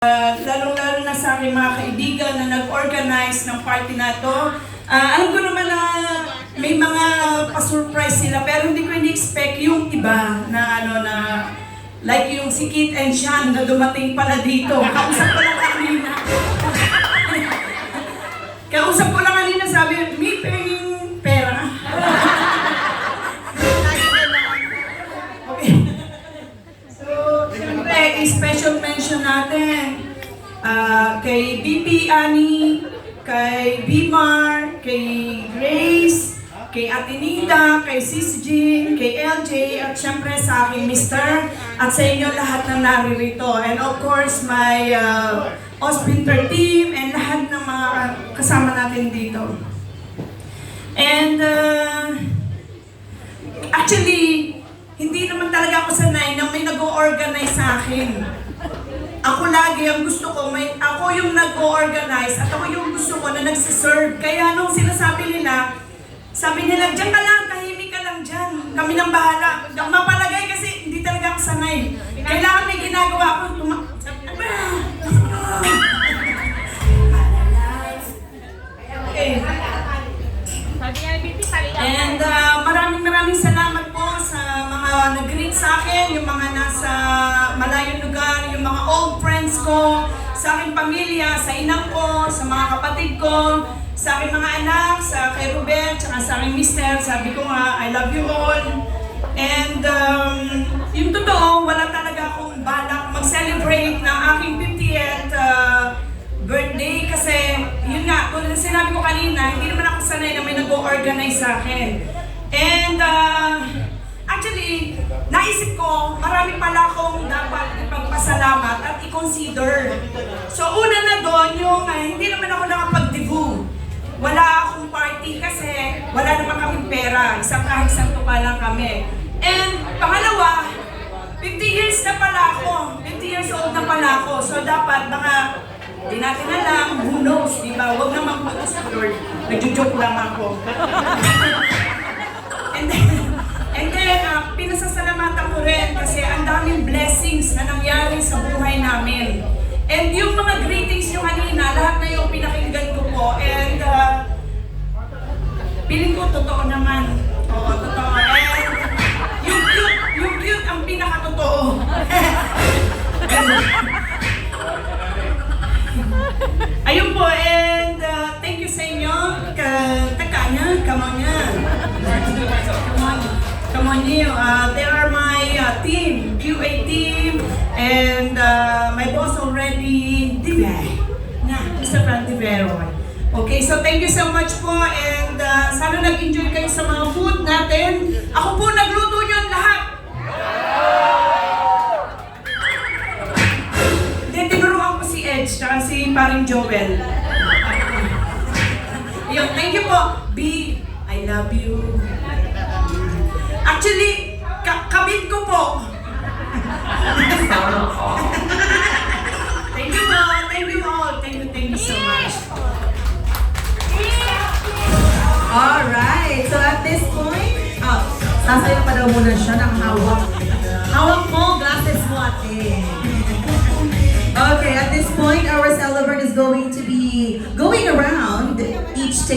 Lalong-lalo na sa aking mga kaibigan na nag-organize ng party na to. Alam ko naman na may mga pa-surprise sila pero hindi ko in-expect yung iba na like yung si Kit and Sean na dumating pala dito. Kausap ko lang kanina. Sabi, may penging pera. Okay. So, siyempre, special mention natin kay BP Annie, kay Bimar, kay Grace, kay Ate Nida, kay Sis Jean, kay LJ, at syempre sa aking Mr. at sa inyo lahat na naririto. And of course, my Ospinter team and lahat ng mga kasama natin dito. And actually, hindi naman talaga ako sanay na may nag-o-organize sa akin. Ako lagi, ang gusto ko, ako yung nag-o-organize at ako yung gusto ko na nagsiserve. Kaya nung sinasabi nila, sabi nila, diyan ka lang, tahimik ka lang dyan. Kami nang bahala. Mapalagay kasi hindi talaga ako sanay. Kailangan may ginagawa ako. Okay. And maraming salamat po sa mga nag-greet sa akin, yung mga nasa malayong lugar, yung mga old friends ko, sa aking pamilya, sa inang ko, sa mga kapatid ko, sa aking mga anak, sa kay Ruben, tsaka sa aking mister. Sabi ko nga, I love you all. And yung totoo, wala talaga akong balak mag-celebrate ng aking 50th birthday kasi yun nga, kung sinabi ko kanina, hindi naman ako sanay na may nag-o-organize sa akin. And actually, naisip ko, marami pala akong dapat ipagpasalamat at i-consider. So una na doon yung hindi naman ako nakapag-debut. Wala akong party kasi wala naman kaming pera. Kahit isang tuka lang kami. And pangalawa, 50 years na pala ako. 50 years old na pala ako. So dapat baka di natin alam, who knows, di ba? Huwag naman putos, Lord. Nagjo-joke lang ako. And then pinasasalamatan ko rin kasi ang daming blessings na nangyari sa buhay namin. And yung mga greetings nyo kanina, lahat na yung pinakinggan ko po. And feeling ko totoo naman. Oo, totoo. And yung cute ang pinakatotoo. Ayun po, and thank you sa inyo. Come on you. They are my team, QA team, and my boss already, Mr. Frank Divero. Okay, so thank you so much po, and sana nag-enjoy kayo sa mga food natin. Ako po nagluto niyo lahat. Tinuruan ko si Edge, tsaka si paring Joel. Ayun, thank you po. B, I love you. Actually, kabit ko po. Thank you po. Thank you all. Thank you so much. Alright, so at this point, sasayo pa daw muna siya ng hawak. Hawak mo, glasses mo ate. Okay, at this point, our celebrant is going to